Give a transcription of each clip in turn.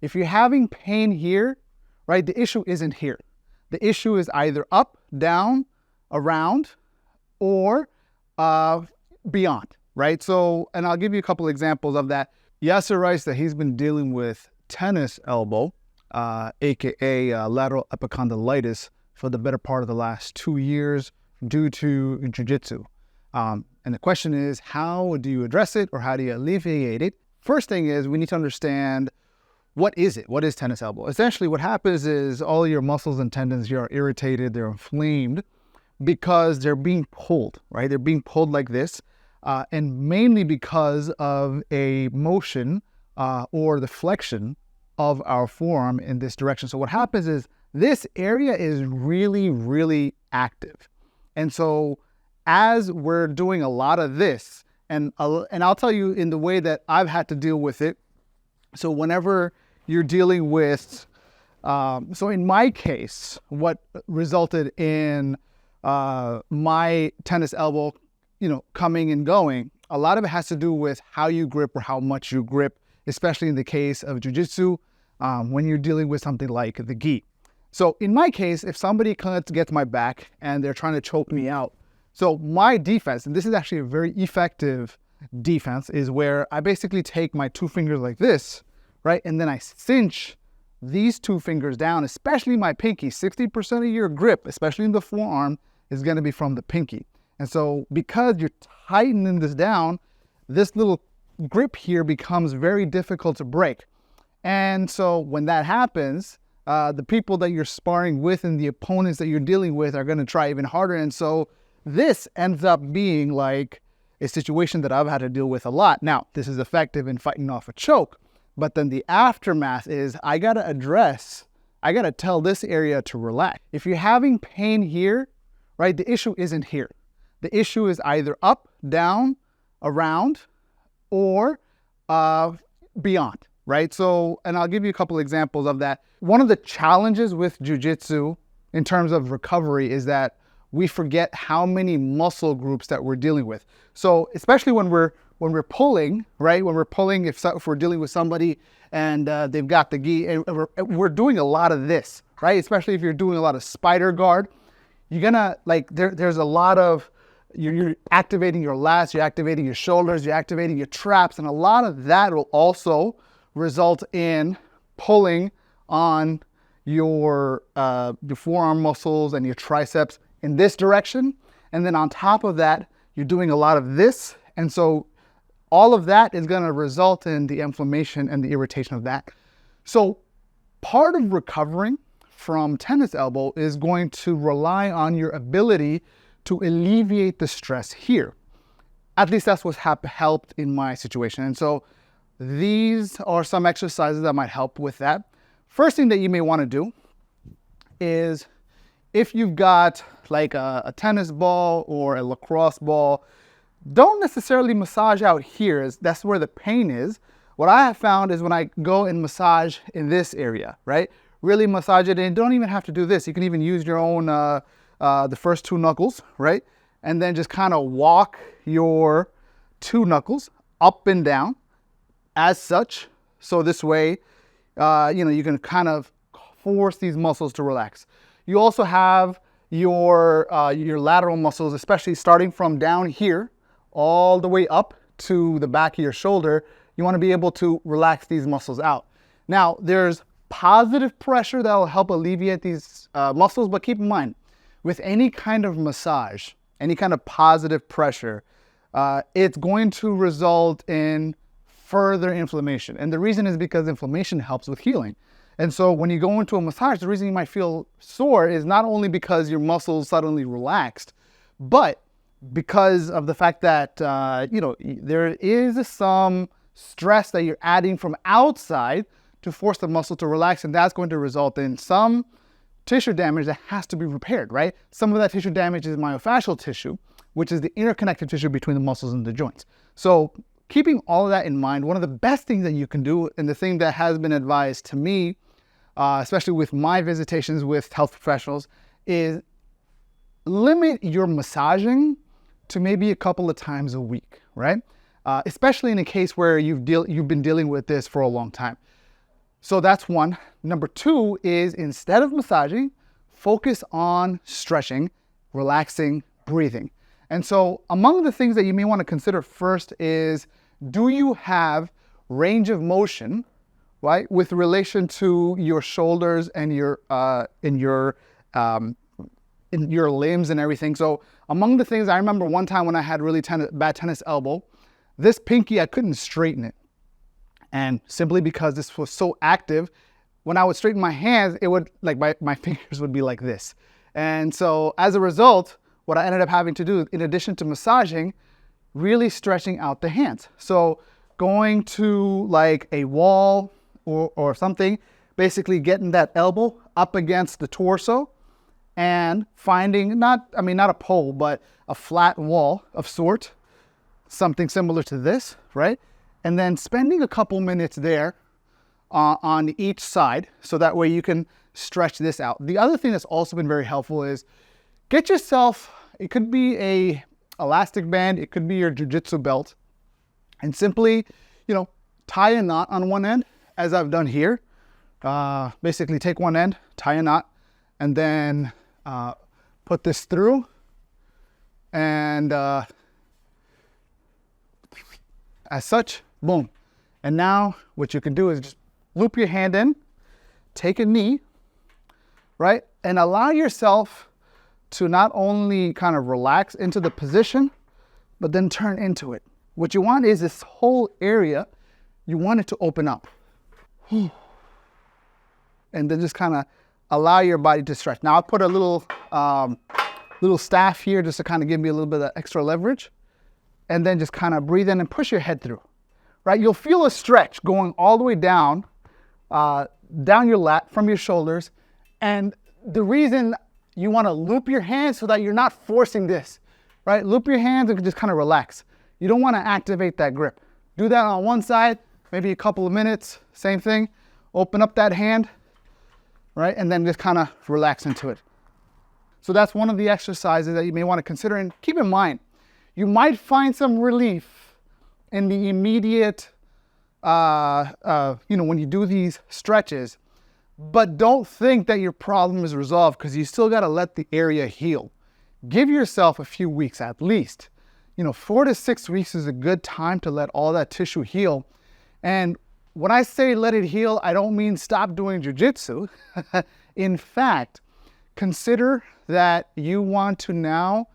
If you're having pain here, right, the issue isn't here. The issue is either up, down, around, or beyond, right? So, and I'll give you a couple examples of that. Yasser writes that he's been dealing with tennis elbow, aka lateral epicondylitis, for the better part of the last 2 years due to jiu-jitsu. And the question is, how do you address it or how do you alleviate it? First thing is we need to understand, what is it? What is tennis elbow? Essentially what happens is all your muscles and tendons here are irritated, they're inflamed because they're being pulled, right? They're being pulled like this, and mainly because of a motion or the flexion of our forearm in this direction. So what happens is this area is really, really active. And so as we're doing a lot of this, and I'll tell you in the way that I've had to deal with it. So whenever you're dealing with, so in my case, what resulted in my tennis elbow, coming and going, a lot of it has to do with how you grip or how much you grip, especially in the case of jiu-jitsu, when you're dealing with something like the gi. So in my case, if somebody gets my back and they're trying to choke me out, so my defense, and this is actually a very effective defense, is where I basically take my 2 fingers like this, right? And then I cinch these 2 fingers down, especially my pinky. 60% of your grip, especially in the forearm, is going to be from the pinky. And so because you're tightening this down, this little grip here becomes very difficult to break. And so when that happens, the people that you're sparring with and the opponents that you're dealing with are going to try even harder. And so this ends up being like a situation that I've had to deal with a lot. Now, this is effective in fighting off a choke, but then the aftermath is I got to tell this area to relax. If you're having pain here, right, the issue isn't here. The issue is either up, down, around, or beyond, right? So, and I'll give you a couple examples of that. One of the challenges with jiu-jitsu in terms of recovery is that we forget how many muscle groups that we're dealing with. So especially when we're pulling, right? When we're pulling, if we're dealing with somebody and they've got the gi, and we're doing a lot of this, right? Especially if you're doing a lot of spider guard, you're gonna, like, there's a lot of, you're activating your lats, you're activating your shoulders, you're activating your traps, and a lot of that will also result in pulling on your forearm muscles and your triceps in this direction. And then on top of that, you're doing a lot of this. And so all of that is going to result in the inflammation and the irritation of that. So part of recovering from tennis elbow is going to rely on your ability to alleviate the stress here. At least that's what's helped in my situation. And so these are some exercises that might help with that. First thing that you may want to do is, if you've got like a tennis ball or a lacrosse ball, don't necessarily massage out here. That's where the pain is. What I have found is when I go and massage in this area, right? Really massage it in. Don't even have to do this. You can even use your own, the first 2 knuckles, right? And then just kind of walk your 2 knuckles up and down as such. So this way, you can kind of force these muscles to relax. You also have your lateral muscles, especially starting from down here all the way up to the back of your shoulder. You want to be able to relax these muscles out. Now, there's positive pressure that will help alleviate these muscles, but keep in mind, with any kind of massage, any kind of positive pressure, it's going to result in further inflammation. And the reason is because inflammation helps with healing. And so when you go into a massage, the reason you might feel sore is not only because your muscles suddenly relaxed, but because of the fact that, there is some stress that you're adding from outside to force the muscle to relax. And that's going to result in some tissue damage that has to be repaired, right? Some of that tissue damage is myofascial tissue, which is the interconnective tissue between the muscles and the joints. So keeping all of that in mind, one of the best things that you can do, and the thing that has been advised to me, especially with my visitations with health professionals, is limit your massaging to maybe a couple of times a week, right? Especially in a case where you've been dealing with this for a long time. So that's one. Number two is, instead of massaging, focus on stretching, relaxing, breathing. And so among the things that you may want to consider first is, do you have range of motion, right, with relation to your shoulders and your limbs and everything. So among the things, I remember one time when I had really bad tennis elbow, this pinky, I couldn't straighten it. And simply because this was so active, when I would straighten my hands, it would, like, my fingers would be like this. And so as a result, what I ended up having to do, in addition to massaging, really stretching out the hands. So going to like a wall or something, basically getting that elbow up against the torso and finding, not a pole, but a flat wall of sort, something similar to this, right? And then spending a couple minutes there on each side, so that way you can stretch this out. The other thing that's also been very helpful is get yourself, it could be a elastic band, it could be your jiu-jitsu belt, and simply, tie a knot on one end, as I've done here. Basically take one end, tie a knot, and then put this through, and as such, boom. And now what you can do is just loop your hand in, take a knee, right? And allow yourself to not only kind of relax into the position, but then turn into it. What you want is this whole area, you want it to open up. And then just kind of allow your body to stretch. Now I'll put a little staff here just to kind of give me a little bit of extra leverage. And then just kind of breathe in and push your head through, right? You'll feel a stretch going all the way down your lat from your shoulders. And the reason you want to loop your hands so that you're not forcing this, right? Loop your hands and just kind of relax. You don't want to activate that grip. Do that on one side, maybe a couple of minutes, same thing. Open up that hand, right? And then just kind of relax into it. So that's one of the exercises that you may want to consider. And keep in mind, you might find some relief in the immediate, when you do these stretches, but don't think that your problem is resolved, because you still got to let the area heal. Give yourself a few weeks at least. 4 to 6 weeks is a good time to let all that tissue heal. And when I say let it heal, I don't mean stop doing jiu-jitsu. In fact, consider that you want to now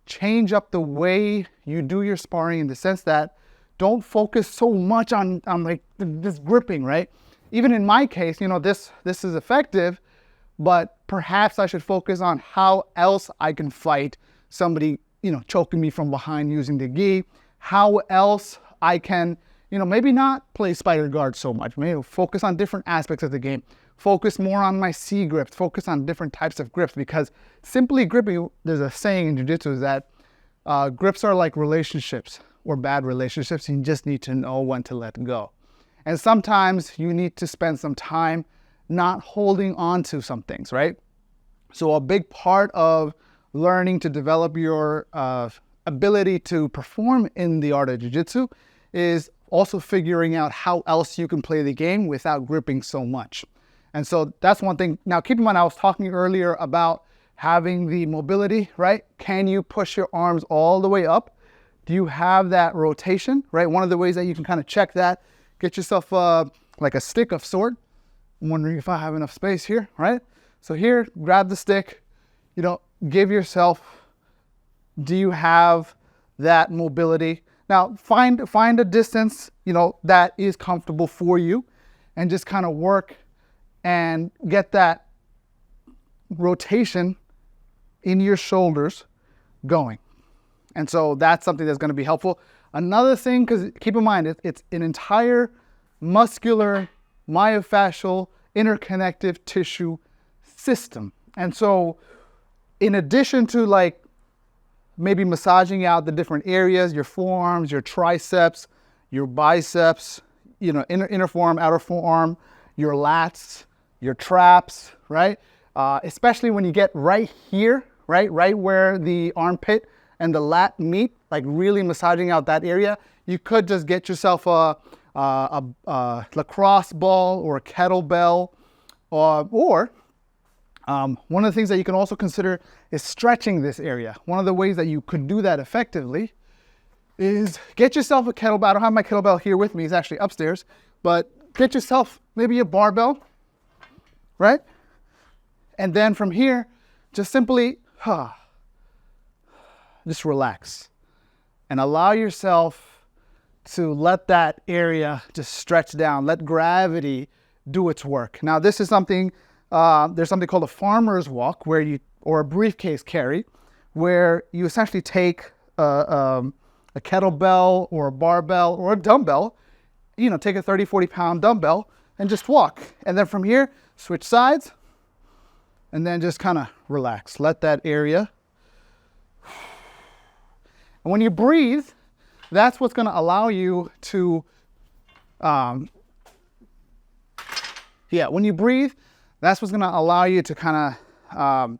change up the way you do your sparring, in the sense that don't focus so much on like this gripping, right? Even in my case, this is effective, but perhaps I should focus on how else I can fight somebody, choking me from behind using the gi, how else I can, maybe not play spider guard so much, maybe focus on different aspects of the game, focus more on my C grips, focus on different types of grips, because simply gripping, there's a saying in jiu-jitsu that grips are like relationships or bad relationships. You just need to know when to let go. And sometimes you need to spend some time not holding on to some things, right? So a big part of learning to develop your ability to perform in the art of jiu-jitsu is also figuring out how else you can play the game without gripping so much. And so that's one thing. Now, keep in mind, I was talking earlier about having the mobility, right? Can you push your arms all the way up? Do you have that rotation, right? One of the ways that you can kind of check that, get yourself like a stick of sort. I'm wondering if I have enough space here, right? So here, grab the stick, give yourself, do you have that mobility? Now, find a distance, that is comfortable for you, and just kind of work and get that rotation in your shoulders going. And so that's something that's going to be helpful. Another thing, because keep in mind, it's an entire muscular, myofascial, interconnective tissue system. And so in addition to like maybe massaging out the different areas, your forearms, your triceps, your biceps, inner forearm, outer forearm, your lats, your traps, right? Especially when you get right here, right where the armpit and the lat meet, like really massaging out that area. You could just get yourself a lacrosse ball or a kettlebell, or one of the things that you can also consider is stretching this area. One of the ways that you could do that effectively is get yourself a kettlebell. I don't have my kettlebell here with me, it's actually upstairs, but get yourself maybe a barbell, right? And then from here, just simply, just relax and allow yourself to let that area just stretch down. Let gravity do its work. Now, this is something, there's something called a farmer's walk or a briefcase carry, where you essentially take a kettlebell or a barbell or a dumbbell, take a 30, 40 pound dumbbell and just walk. And then from here, switch sides and then just kind of relax. Let that area. And when you breathe, that's what's going to allow you to, when you breathe, that's what's going to allow you to kind of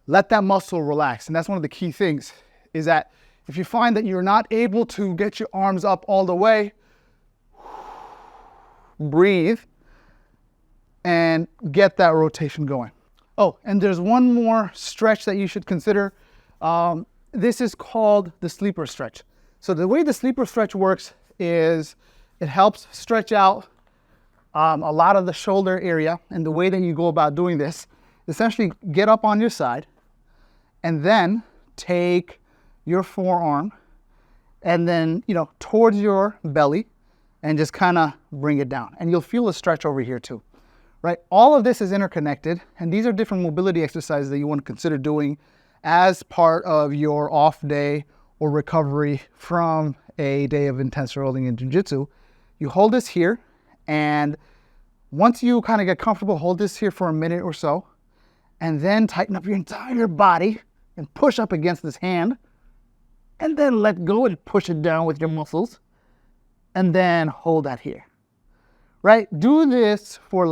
let that muscle relax. And that's one of the key things, is that if you find that you're not able to get your arms up all the way, breathe and get that rotation going. Oh, and there's one more stretch that you should consider. This is called the sleeper stretch. So the way the sleeper stretch works is it helps stretch out a lot of the shoulder area. And the way that you go about doing this, essentially get up on your side and then take your forearm and then, towards your belly and just kind of bring it down. And you'll feel a stretch over here too, right? All of this is interconnected, and these are different mobility exercises that you want to consider doing as part of your off day or recovery from a day of intense rolling in jiu-jitsu. You hold this here, and once you kind of get comfortable, hold this here for a minute or so, and then tighten up your entire body and push up against this hand, and then let go and push it down with your muscles, and then hold that here, right? Do this for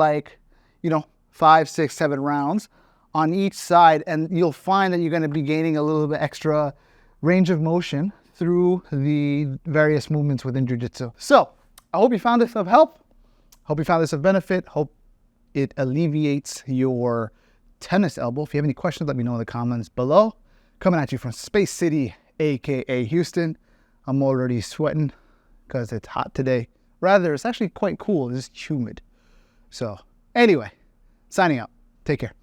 5, 6, 7 rounds on each side, and you'll find that you're going to be gaining a little bit extra range of motion through the various movements within jiu-jitsu. So I hope you found this of help. Hope you found this of benefit. Hope it alleviates your tennis elbow. If you have any questions, let me know in the comments below. Coming at you from Space City, aka Houston. I'm already sweating because it's hot today. Rather, it's actually quite cool. It's humid. So anyway, signing out. Take care.